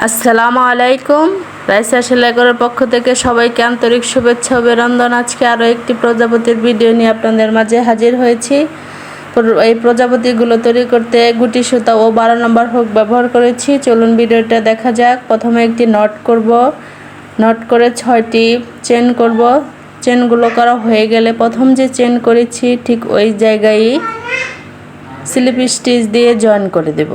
আসসালামু আলাইকুম। রাইসা সেলাইঘরের পক্ষ থেকে সবাইকে আন্তরিক শুভেচ্ছা ও অভিনন্দন। আজকে আরও একটি প্রজাপতির ভিডিও নিয়ে আপনাদের মাঝে হাজির হয়েছি। এই প্রজাপতিগুলো তৈরি করতে গুটি সুতা ও 12 নম্বর হুক ব্যবহার করেছি। চলুন ভিডিওটা দেখা যাক। প্রথমে একটি নট করব, নট করে 6টি চেন করব। চেনগুলো করা হয়ে গেলে প্রথম যে চেন করেছি ঠিক ওই জায়গায় স্লিপ স্টিচ দিয়ে জয়েন করে দেব।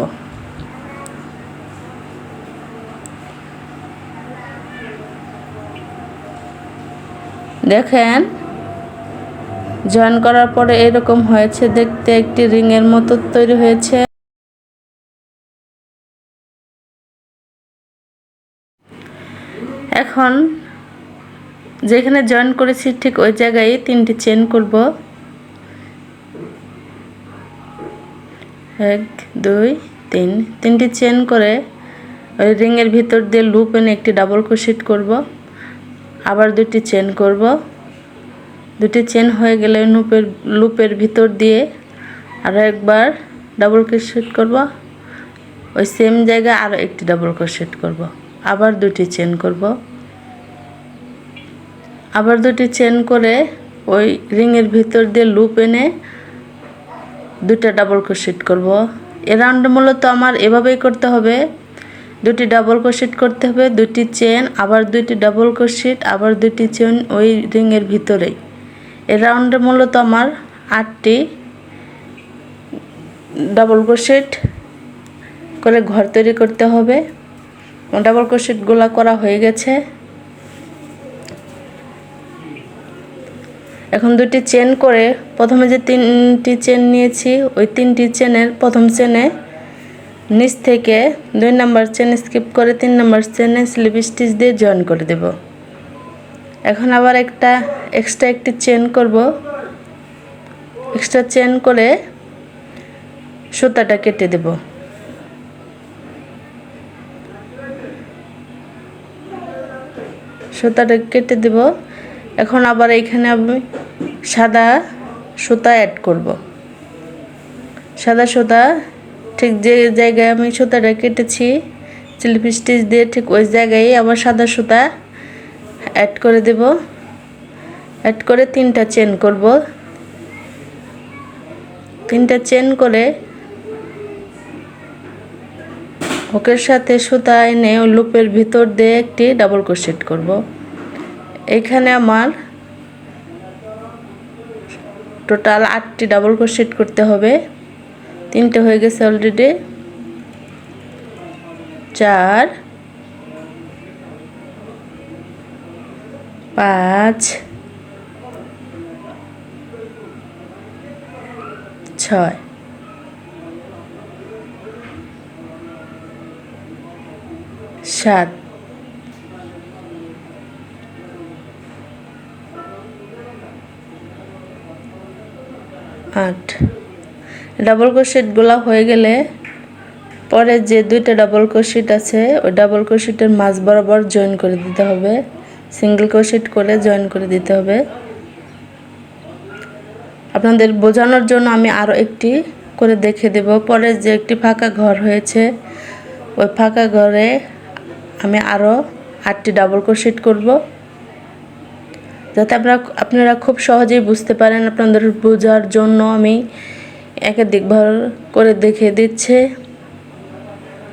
দেখেন জয়েন করার পরে এরকম হয়েছে, দেখতে একটি রিংয়ের মতো তৈরি হয়েছে। এখন যেখানে জয়েন করেছি ঠিক ওই জায়গায় 3টি চেন করব। 1 2 3 3টি চেন করে ওই রিংয়ের ভিতর দিয়ে লুপ এনে একটি ডাবল ক্রোশেট করব। আবার 2টি চেন করব। 2টি চেন হয়ে গেলে লুপের ভিতর দিয়ে আরও একবার ডাবল ক্রোশেট করব। ওই সেম জায়গায় আরও একটি ডাবল ক্রোশেট করব। আবার 2টি চেন করব। আবার 2টি চেন করে ওই রিংয়ের ভিতর দিয়ে লুপ এনে 2টা ডাবল ক্রোশেট করব। এই রাউন্ডে মূলত আমার এভাবেই করতে হবে। 2টি ডাবল ক্রোশেট করতে হবে, 2টি চেন, আবার 2টি ডাবল ক্রোশেট, আবার 2টি চেন ওই রিংয়ের ভিতরেই। এই রাউন্ডে মূলত আমার 8টি ডাবল ক্রোশেট করে ঘর তৈরি করতে হবে। ডাবল ক্রোশেটগুলো করা হয়ে গেছে। এখন 2টি চেন করে প্রথমে যে 3টি চেন নিয়েছি ওই 3টি চেনের প্রথম চেনে নিচ থেকে 2 নম্বর চেন স্কিপ করে 3 নম্বর চেনে স্লিপ স্টিচ দিয়ে জয়েন করে দেব। এখন আবার একটা এক্সট্রা একটি চেন করব। এক্সট্রা চেন করে সুতাটা কেটে দেব। সুতাটা কেটে দেব। এখন আবার এইখানে আমি সাদা সুতা অ্যাড করব। সাদা সুতা ঠিক যে জায়গায় আমি সুতাটা কেটেছি স্লিপ স্টিচ দিয়ে ঠিক ওই জায়গায় আবার সাদা সুতা অ্যাড করে দেব। অ্যাড করে 3টা চেন করব। 3টা চেন করে হুকের সাথে সুতা এনে লুপের ভিতর দিয়ে একটি ডাবল ক্রোশেট করব। এইখানে আমার টোটাল 8টি ডাবল ক্রোশেট করতে হবে। 3টে হয়ে গেছে অলরেডি। 4 5 6 7 8 ডাবল ক্রোশেটগুলো হয়ে গেলে পরে যে 2টা ডাবল ক্রোশেট আছে ওই ডাবল ক্রোশেটের মাঝ বরাবর জয়েন করে দিতে হবে। সিঙ্গেল ক্রোশেট করে জয়েন করে দিতে হবে। আপনাদের বোঝানোর জন্য আমি আরও একটি করে দেখে দেব। পরে যে একটি ফাঁকা ঘর হয়েছে ওই ফাঁকা ঘরে আমি আরও 8টি ডাবল ক্রোশেট করব, যাতে আপনারা খুব সহজেই বুঝতে পারেন। আপনাদের বোঝার জন্য আমি একাধিকবার করে দেখিয়ে দিচ্ছি।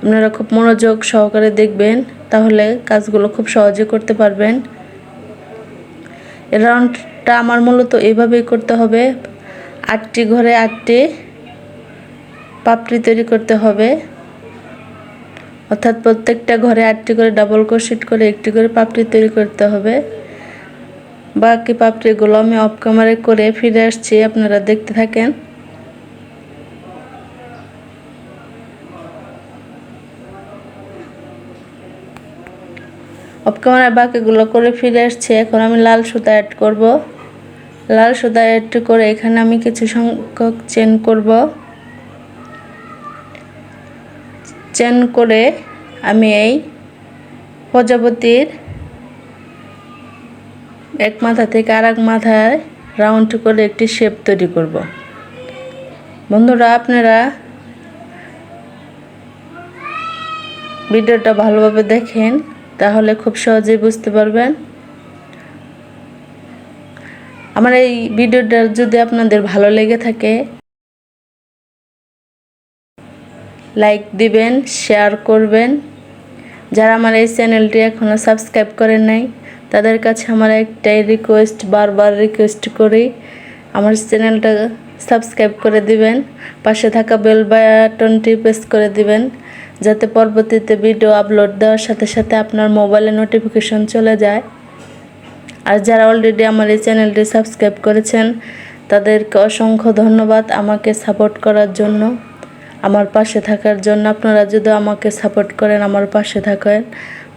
আপনারা খুব মনোযোগ সহকারে দেখবেন, তাহলে কাজগুলো খুব সহজে করতে পারবেন। এই রাউন্ডটা আমার মূলত এইভাবেই করতে হবে। 8টি ঘরে 8টি পাপড়ি তৈরি করতে হবে, অর্থাৎ প্রত্যেকটা ঘরে 8টি করে ডাবল ক্রোশেট করে একটি করে পাপড়ি তৈরি করতে হবে। বাকি পাপড়িগুলো আমি অফ ক্যামেরায় করে ফিরে আসছি, আপনারা দেখতে থাকেন। অফ ক্যামেরায় বাকিগুলো করে ফিরে আসছি। এখন আমি লাল সুতা অ্যাড করব। লাল সুতা অ্যাড করে এখানে আমি কিছু সংখ্যক চেন করব। চেন করে আমি এই প্রজাপতির এক মাথা থেকে আরেক মাথায় রাউন্ড করে একটি শেপ তৈরি করব। বন্ধুরা, আপনারা ভিডিওটা ভালোভাবে দেখেন, তাহলে খুব সহজেই বুঝতে পারবেন। আমার এই ভিডিওটা যদি আপনাদের ভালো লেগে থাকে, লাইক দিবেন, শেয়ার করবেন। যারা আমার এই চ্যানেলটি এখনও সাবস্ক্রাইব করেন নাই, তাদের কাছে আমার একটাই রিকোয়েস্ট, বারবার রিকোয়েস্ট করি, আমার চ্যানেলটা সাবস্ক্রাইব করে দিবেন, পাশে থাকা বেল বাটনটি প্রেস করে দিবেন, যাতে পরবর্তীতে ভিডিও আপলোড দেওয়ার সাথে সাথে আপনার মোবাইলে নোটিফিকেশন চলে যায়। আর যারা অলরেডি আমার এই চ্যানেলটি সাবস্ক্রাইব করেছেন, তাদেরকে অসংখ্য ধন্যবাদ আমাকে সাপোর্ট করার জন্য, আমার পাশে থাকার জন্য। আপনারা যদি আমাকে সাপোর্ট করেন, আমার পাশে থাকেন,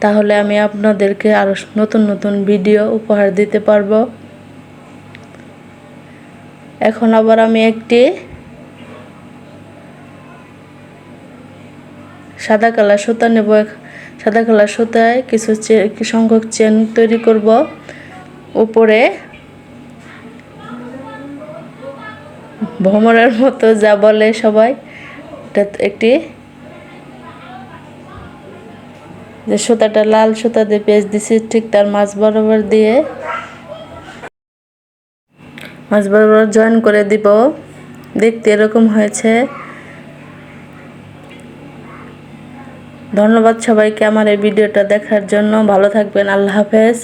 তাহলে আমি আপনাদেরকে আরও নতুন নতুন ভিডিও উপহার দিতে পারবো। এখন আবার আমি একটি সাদা কালার সুতা নেব। সাদা কালার সুতায় কিছু সংখ্যক চেন তৈরি করব। উপরে ভ্রমরের মতো যা বলে সবাই, একটি যে সুতাটা লাল সুতা দিয়ে পেঁচ দিছি, ঠিক তার মাঝ বরাবর দিয়ে মাঝ বরাবর জয়েন করে দিব। দেখতে এরকম হয়েছে। ধন্যবাদ সবাইকে আমার এই ভিডিওটা দেখার জন্য। ভালো থাকবেন। আল্লাহ হাফেজ।